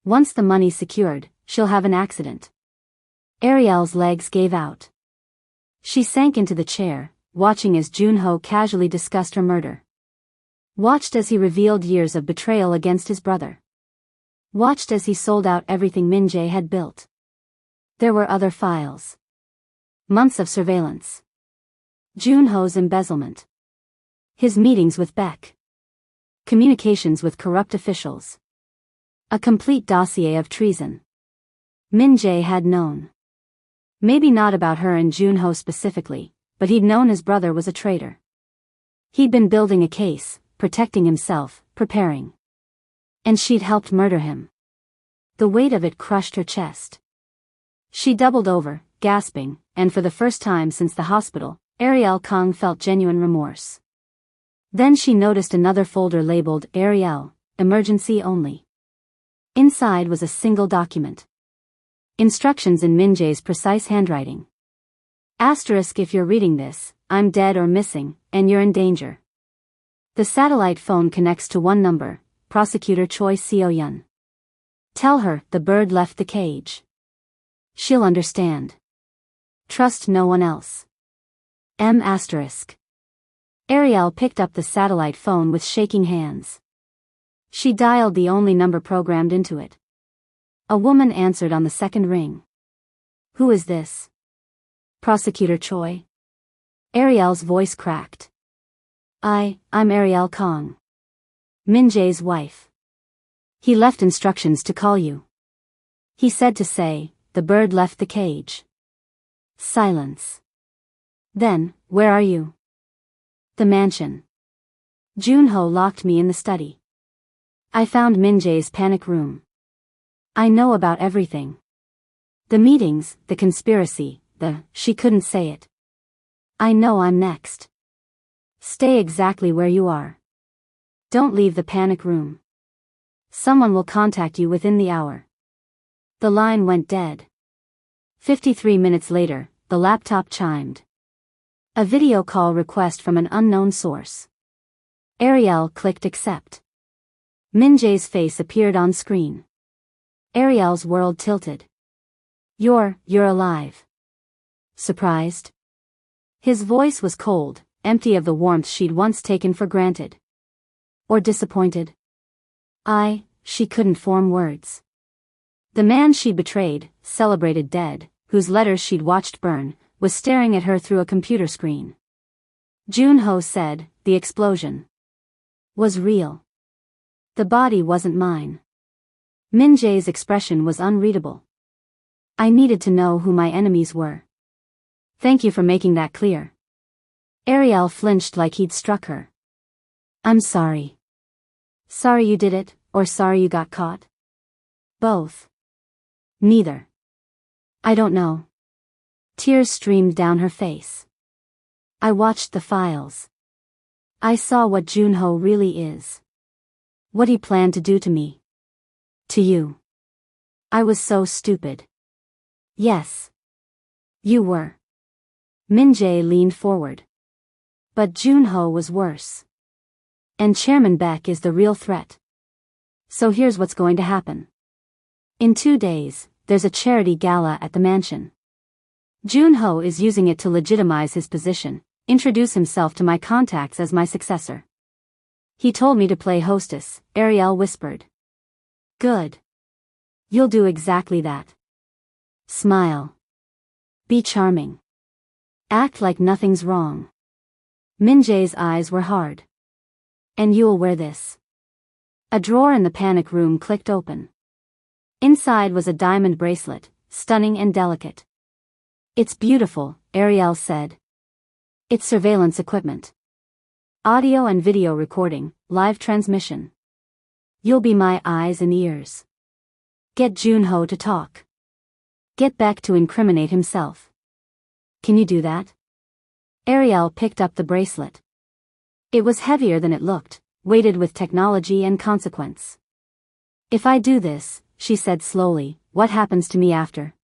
Speaker 1: Once the money's secured, she'll have an accident. Ariel's legs gave out. She sank into the chair, watching as Junho casually discussed her murder. Watched as he revealed years of betrayal against his brother. Watched as he sold out everything Min-Jae had built. There were other files. Months of surveillance. Junho's embezzlement. His meetings with Baek. Communications with corrupt officials. A complete dossier of treason. Min-Jae had known. Maybe not about her and Junho specifically, but he'd known his brother was a traitor. He'd been building a case, protecting himself, preparing. And she'd helped murder him. The weight of it crushed her chest. She doubled over, gasping, and for the first time since the hospital, Ariel Kang felt genuine remorse. Then she noticed another folder labeled Ariel, emergency only. Inside was a single document. Instructions in Min-Jae's precise handwriting. Asterisk if you're reading this, I'm dead or missing, and you're in danger. The satellite phone connects to one number, Prosecutor Choi Seo-yun. Tell her the bird left the cage. She'll understand. Trust no one else. M***. Ariel picked up the satellite phone with shaking hands. She dialed the only number programmed into it. A woman answered on the second ring. Who is this? Prosecutor Choi. Ariel's voice cracked. I'm Ariel Kang Min-Jae's wife. He left instructions to call you. He said to say, the bird left the cage. Silence. Then, where are you? The mansion. Junho locked me in the study. I found Min-Jae's panic room. I know about everything. The meetings, the conspiracy, she couldn't say it. I know I'm next. Stay exactly where you are. Don't leave the panic room. Someone will contact you within the hour. The line went dead. 53 minutes later, the laptop chimed. A video call request from an unknown source. Ariel clicked accept. Min-Jae's face appeared on screen. Ariel's world tilted. You're alive. Surprised? His voice was cold, empty of the warmth she'd once taken for granted. Or disappointed? She couldn't form words. The man she'd betrayed, celebrated dead, whose letters she'd watched burn, was staring at her through a computer screen. Junho said, the explosion was real. The body wasn't mine. Min-Jae's expression was unreadable. I needed to know who my enemies were. Thank you for making that clear. Ariel flinched like he'd struck her. I'm sorry. Sorry you did it, or sorry you got caught? Both. Neither. I don't know. Tears streamed down her face. I watched the files. I saw what Junho really is. What he planned to do to me. To you. I was so stupid. Yes. You were. Min-Jae leaned forward. But Junho was worse. And Chairman Beck is the real threat. So here's what's going to happen. In 2 days, there's a charity gala at the mansion. Junho is using it to legitimize his position, introduce himself to my contacts as my successor. He told me to play hostess, Ariel whispered. Good. You'll do exactly that. Smile. Be charming. Act like nothing's wrong. Min-Jae's eyes were hard. And you'll wear this. A drawer in the panic room clicked open. Inside was a diamond bracelet, stunning and delicate. It's beautiful, Ariel said. It's surveillance equipment. Audio and video recording, live transmission. You'll be my eyes and ears. Get Junho to talk. Get Beck to incriminate himself. Can you do that? Ariel picked up the bracelet. It was heavier than it looked, weighted with technology and consequence. If I do this, she said slowly, what happens to me after?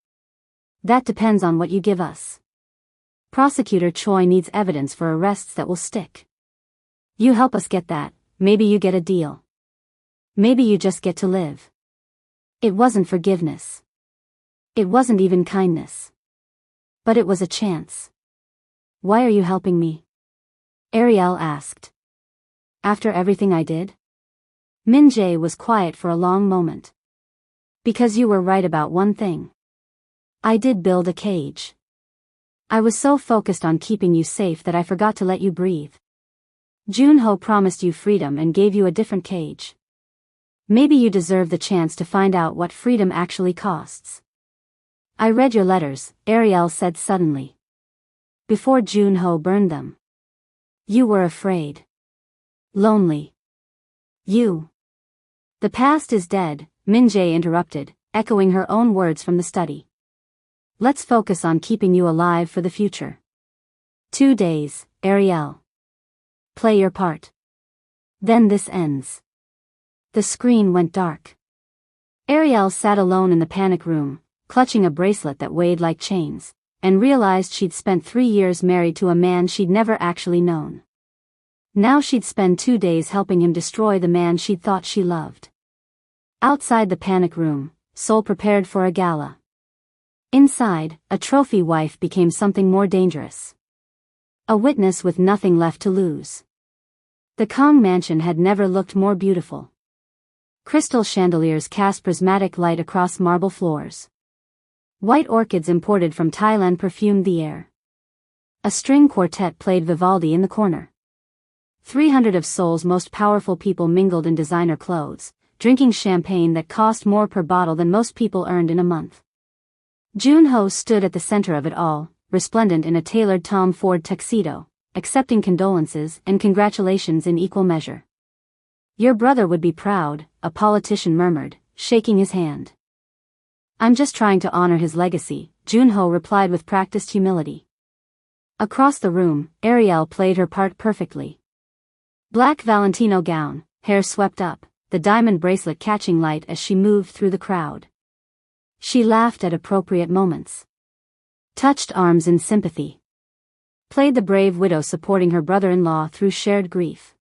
Speaker 1: That depends on what you give us. Prosecutor Choi needs evidence for arrests that will stick. You help us get that, maybe you get a deal. Maybe you just get to live. It wasn't forgiveness. It wasn't even kindness. But it was a chance. Why are you helping me? Ariel asked. After everything I did? Min-Jae was quiet for a long moment. Because you were right about one thing. I did build a cage. I was so focused on keeping you safe that I forgot to let you breathe. Junho promised you freedom and gave you a different cage. Maybe you deserve the chance to find out what freedom actually costs. I read your letters, Ariel said suddenly. Before Junho burned them. You were afraid. Lonely. You. The past is dead, Min-Jae interrupted, echoing her own words from the study. Let's focus on keeping you alive for the future. 2 days, Ariel. Play your part. Then this ends. The screen went dark. Ariel sat alone in the panic room, clutching a bracelet that weighed like chains, and realized she'd spent 3 years married to a man she'd never actually known. Now she'd spend 2 days helping him destroy the man she'd thought she loved. Outside the panic room, Seoul prepared for a gala. Inside, a trophy wife became something more dangerous. A witness with nothing left to lose. The Kang mansion had never looked more beautiful. Crystal chandeliers cast prismatic light across marble floors. White orchids imported from Thailand perfumed the air. A string quartet played Vivaldi in the corner. 300 of Seoul's most powerful people mingled in designer clothes, drinking champagne that cost more per bottle than most people earned in a month. Junho stood at the center of it all, resplendent in a tailored Tom Ford tuxedo, accepting condolences and congratulations in equal measure. "Your brother would be proud," a politician murmured, shaking his hand. "I'm just trying to honor his legacy," Junho replied with practiced humility. Across the room, Ariel played her part perfectly. Black Valentino gown, hair swept up, the diamond bracelet catching light as she moved through the crowd. She laughed at appropriate moments. Touched arms in sympathy. Played the brave widow supporting her brother-in-law through shared grief.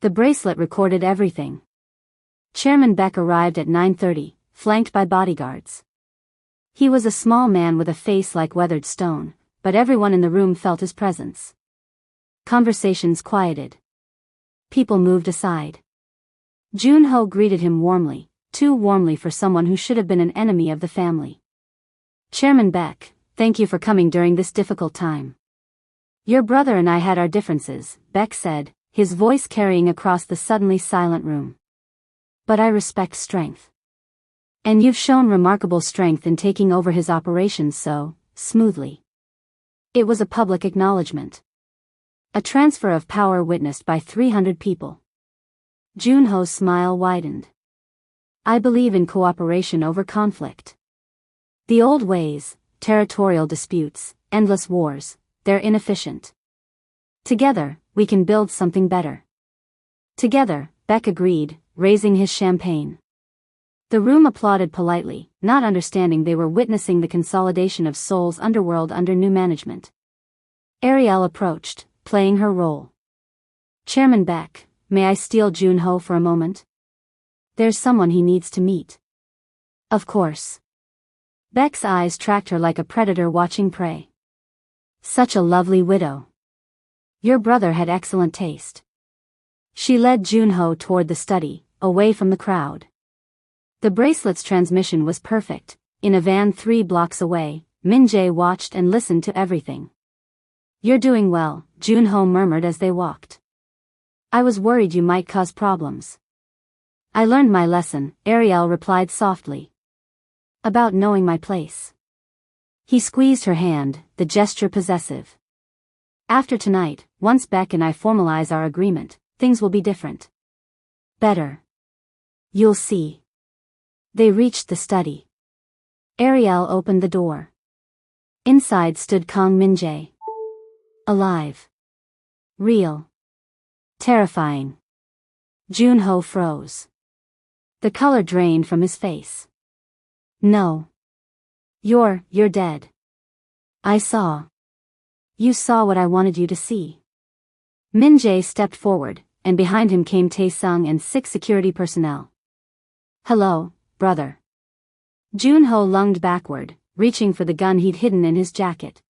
Speaker 1: The bracelet recorded everything. Chairman Beck arrived at 9:30, flanked by bodyguards. He was a small man with a face like weathered stone, but everyone in the room felt his presence. Conversations quieted. People moved aside. Junho greeted him warmly, too warmly for someone who should have been an enemy of the family. "Chairman Beck, thank you for coming during this difficult time." "Your brother and I had our differences," Beck said, his voice carrying across the suddenly silent room. "But I respect strength. And you've shown remarkable strength in taking over his operations so smoothly." It was a public acknowledgement. A transfer of power witnessed by 300 people. Junho's smile widened. "I believe in cooperation over conflict. The old ways, territorial disputes, endless wars, they're inefficient. Together, we can build something better." "Together," Beck agreed, raising his champagne. The room applauded politely, not understanding they were witnessing the consolidation of Seoul's underworld under new management. Ariel approached, playing her role. "Chairman Beck, may I steal Junho for a moment? There's someone he needs to meet." "Of course." Beck's eyes tracked her like a predator watching prey. "Such a lovely widow. Your brother had excellent taste." She led Junho toward the study, away from the crowd. The bracelet's transmission was perfect. In a van 3 blocks away, Min-Jae watched and listened to everything. "You're doing well," Junho murmured as they walked. "I was worried you might cause problems." "I learned my lesson," Ariel replied softly. "About knowing my place." He squeezed her hand, the gesture possessive. "After tonight, once Beck and I formalize our agreement, things will be different. Better. You'll see." They reached the study. Ariel opened the door. Inside stood Kang Min-Jae. Alive. Real. Terrifying. Junho froze. The color drained from his face. "No. You're dead. I saw. You saw what I wanted you to see." Min-Jae stepped forward, and behind him came Tae-sung and 6 security personnel. "Hello, brother." Junho lunged backward, reaching for the gun he'd hidden in his jacket.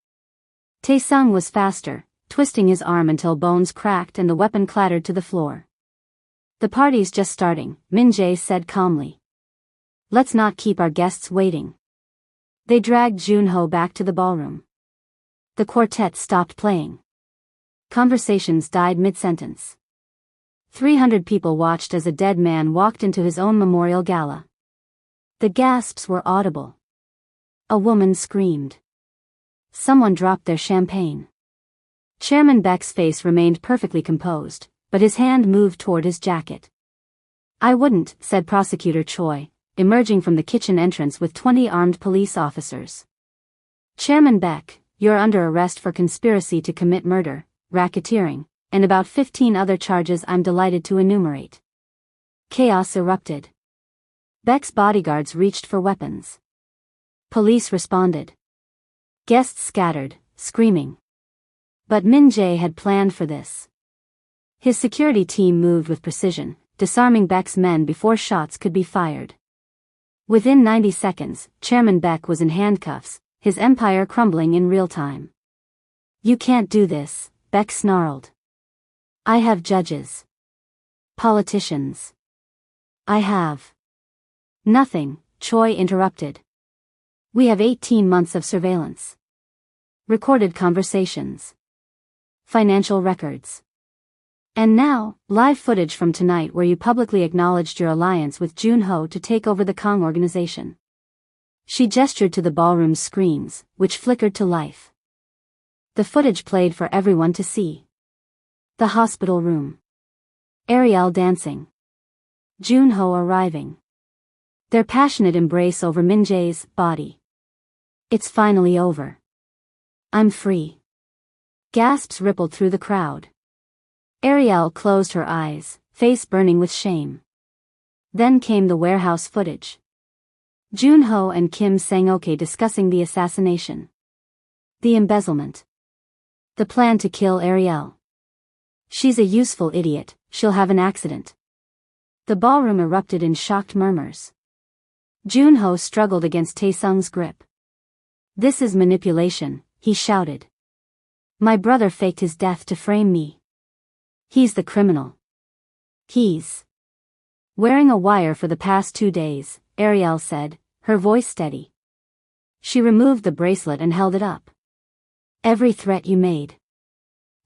Speaker 1: Tae-sung was faster, twisting his arm until bones cracked and the weapon clattered to the floor. "The party's just starting," Min-Jae said calmly. "Let's not keep our guests waiting." They dragged Junho back to the ballroom. The quartet stopped playing. Conversations died mid-sentence. 300 people watched as a dead man walked into his own memorial gala. The gasps were audible. A woman screamed. Someone dropped their champagne. Chairman Beck's face remained perfectly composed, but his hand moved toward his jacket. "I wouldn't," said Prosecutor Choi, emerging from the kitchen entrance with 20 armed police officers. "Chairman Beck, you're under arrest for conspiracy to commit murder, racketeering, and about 15 other charges I'm delighted to enumerate." Chaos erupted. Beck's bodyguards reached for weapons. Police responded. Guests scattered, screaming. But Min-Jae had planned for this. His security team moved with precision, disarming Baek's men before shots could be fired. Within 90 seconds, Chairman Baek was in handcuffs, his empire crumbling in real time. "You can't do this," Baek snarled. "I have judges. Politicians. I have." "Nothing," Choi interrupted. "We have 18 months of surveillance. Recorded conversations. Financial records. And now, live footage from tonight where you publicly acknowledged your alliance with Junho to take over the Kang organization." She gestured to the ballroom's screens, which flickered to life. The footage played for everyone to see. The hospital room. Ariel dancing. Junho arriving. Their passionate embrace over Min-Jae's body. "It's finally over. I'm free." Gasps rippled through the crowd. Ariel closed her eyes, face burning with shame. Then came the warehouse footage. Junho and Kim Sang-ok discussing the assassination. The embezzlement. The plan to kill Ariel. "She's a useful idiot, she'll have an accident." The ballroom erupted in shocked murmurs. Junho struggled against Tae-sung's grip. "This is manipulation," he shouted. "My brother faked his death to frame me. He's the criminal. He's wearing a wire for the past 2 days," Ariel said, her voice steady. She removed the bracelet and held it up. "Every threat you made.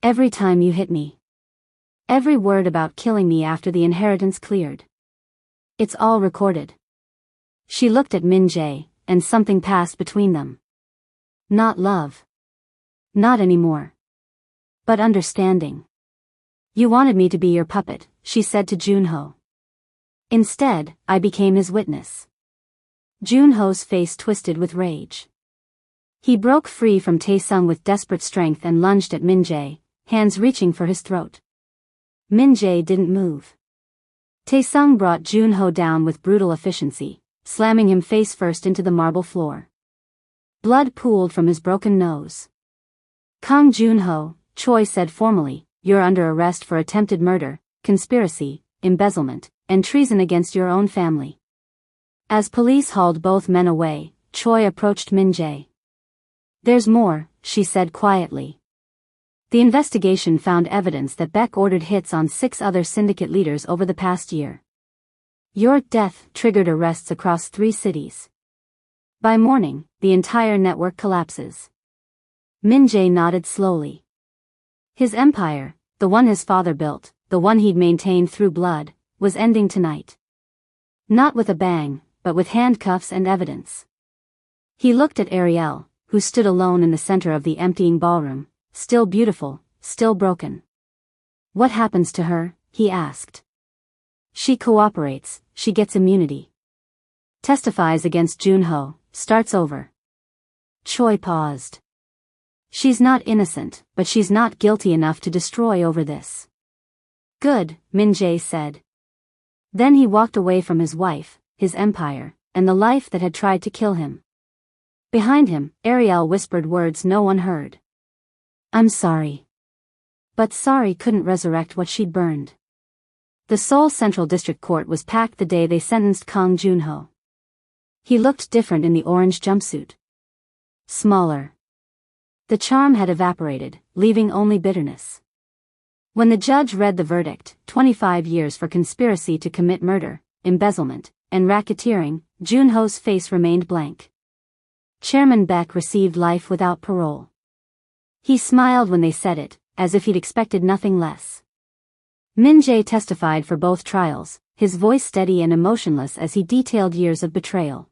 Speaker 1: Every time you hit me. Every word about killing me after the inheritance cleared. It's all recorded." She looked at Min-Jae, and something passed between them. Not love. Not anymore. But understanding. "You wanted me to be your puppet," she said to Junho. "Instead, I became his witness." Junho's face twisted with rage. He broke free from Tae-sung with desperate strength and lunged at Min-Jae, hands reaching for his throat. Min-Jae didn't move. Tae-sung brought Junho down with brutal efficiency, slamming him face first into the marble floor. Blood pooled from his broken nose. "Kang Junho," Choi said formally, "you're under arrest for attempted murder, conspiracy, embezzlement, and treason against your own family." As police hauled both men away, Choi approached Min-Jae. "There's more," she said quietly. "The investigation found evidence that Baek ordered hits on 6 other syndicate leaders over the past year. Your death triggered arrests across 3 cities. By morning, the entire network collapses." Min-Jae nodded slowly. His empire, the one his father built, the one he'd maintained through blood, was ending tonight. Not with a bang, but with handcuffs and evidence. He looked at Ariel, who stood alone in the center of the emptying ballroom, still beautiful, still broken. "What happens to her?" he asked. "She cooperates, she gets immunity. Testifies against Junho, starts over." Choi paused. "She's not innocent, but she's not guilty enough to destroy over this." "Good," Min-Jae said. Then he walked away from his wife, his empire, and the life that had tried to kill him. Behind him, Ariel whispered words no one heard. "I'm sorry." But sorry couldn't resurrect what she'd burned. The Seoul Central District Court was packed the day they sentenced Kang Junho. He looked different in the orange jumpsuit. Smaller. The charm had evaporated, leaving only bitterness. When the judge read the verdict, 25 years for conspiracy to commit murder, embezzlement, and racketeering, Junho's face remained blank. Chairman Baek received life without parole. He smiled when they said it, as if he'd expected nothing less. Min-Jae testified for both trials, his voice steady and emotionless as he detailed years of betrayal.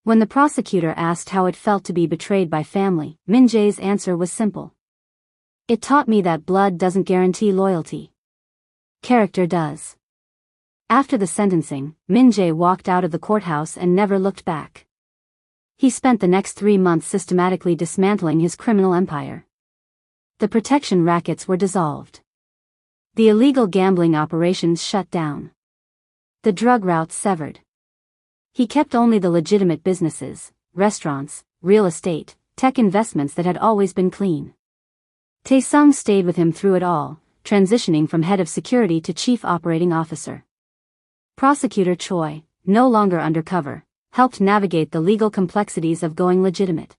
Speaker 1: When the prosecutor asked how it felt to be betrayed by family, Min-Jae's answer was simple. "It taught me that blood doesn't guarantee loyalty. Character does." After the sentencing, Min-Jae walked out of the courthouse and never looked back. He spent the next 3 months systematically dismantling his criminal empire. The protection rackets were dissolved. The illegal gambling operations shut down. The drug routes severed. He kept only the legitimate businesses, restaurants, real estate, tech investments that had always been clean. Tae-sung stayed with him through it all, transitioning from head of security to chief operating officer. Prosecutor Choi, no longer undercover, helped navigate the legal complexities of going legitimate.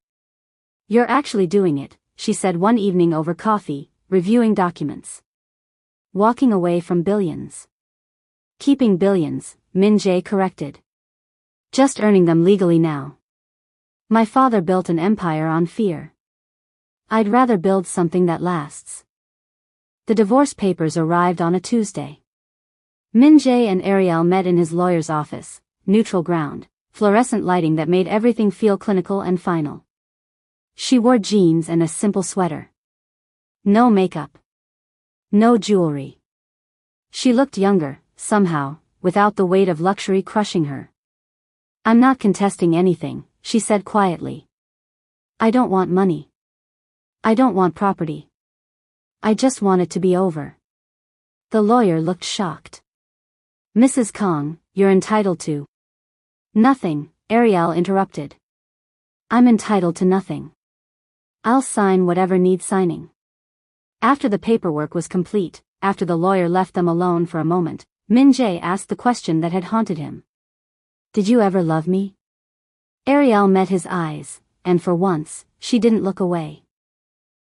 Speaker 1: "You're actually doing it," she said one evening over coffee, reviewing documents. "Walking away from billions." "Keeping billions," Min-Jae corrected. "Just earning them legally now. My father built an empire on fear. I'd rather build something that lasts." The divorce papers arrived on a Tuesday. Min-Jae and Ariel met in his lawyer's office, neutral ground, fluorescent lighting that made everything feel clinical and final. She wore jeans and a simple sweater. No makeup. No jewelry. She looked younger, somehow, without the weight of luxury crushing her. "I'm not contesting anything," she said quietly. "I don't want money. I don't want property. I just want it to be over." The lawyer looked shocked. "Mrs. Kang, you're entitled to..." "Nothing," Ariel interrupted. "I'm entitled to nothing. I'll sign whatever needs signing." After the paperwork was complete, after the lawyer left them alone for a moment, Min-Jae asked the question that had haunted him. "Did you ever love me?" Ariel met his eyes, and for once, she didn't look away.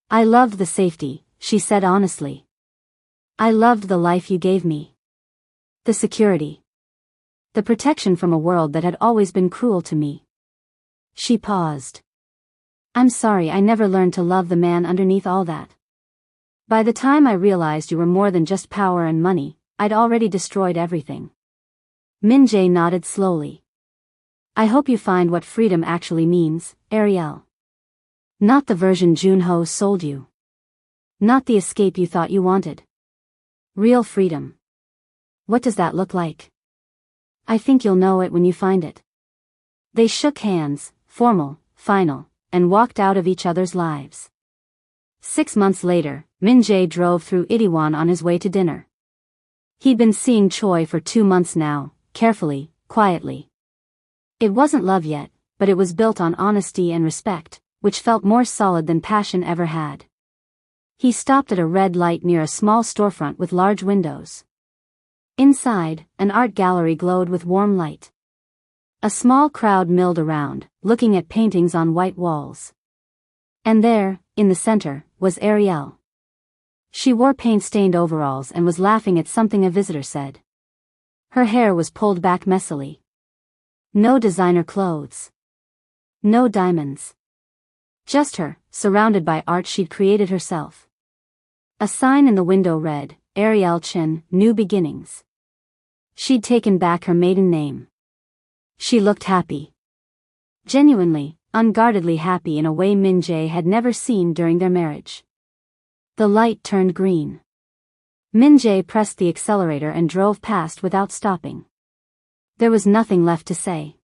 Speaker 1: "I loved the safety," she said honestly. "I loved the life you gave me. The security. The protection from a world that had always been cruel to me." She paused. "I'm sorry I never learned to love the man underneath all that. By the time I realized you were more than just power and money, I'd already destroyed everything." Min-Jae nodded slowly. "I hope you find what freedom actually means, Ariel. Not the version Junho sold you. Not the escape you thought you wanted. Real freedom. What does that look like? I think you'll know it when you find it." They shook hands, formal, final, and walked out of each other's lives. 6 months later, Min-Jae drove through Itaewon on his way to dinner. He'd been seeing Choi for 2 months now, carefully, quietly. It wasn't love yet, but it was built on honesty and respect, which felt more solid than passion ever had. He stopped at a red light near a small storefront with large windows. Inside, an art gallery glowed with warm light. A small crowd milled around, looking at paintings on white walls. And there, in the center, was Ariel. She wore paint-stained overalls and was laughing at something a visitor said. Her hair was pulled back messily. No designer clothes. No diamonds. Just her, surrounded by art she'd created herself. A sign in the window read, "Ariel Chen, New Beginnings." She'd taken back her maiden name. She looked happy. Genuinely, unguardedly happy in a way Min-Jae had never seen during their marriage. The light turned green. Min-Jae pressed the accelerator and drove past without stopping. There was nothing left to say.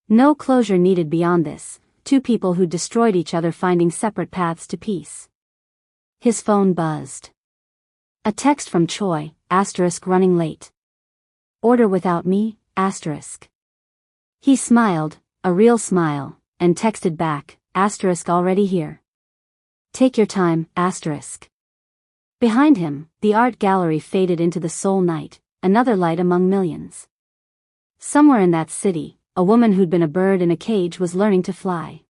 Speaker 1: No closure needed beyond this, two people who destroyed each other finding separate paths to peace. His phone buzzed. A text from Choi, *running late. Order without me, *. He smiled, a real smile, and texted back, *already here. Take your time, *. Behind him, the art gallery faded into the Seoul night, another light among millions. Somewhere in that city, a woman who'd been a bird in a cage was learning to fly.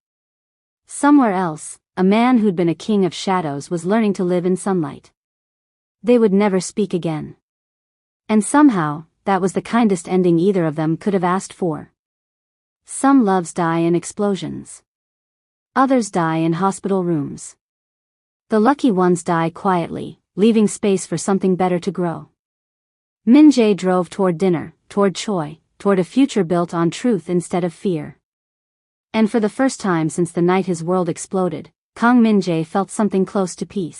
Speaker 1: Somewhere else, a man who'd been a king of shadows was learning to live in sunlight. They would never speak again. And somehow, that was the kindest ending either of them could have asked for. Some loves die in explosions. Others die in hospital rooms. The lucky ones die quietly, leaving space for something better to grow. Min-Jae drove toward dinner, toward Choi, toward a future built on truth instead of fear. And for the first time since the night his world exploded, Kang Min-Jae felt something close to peace.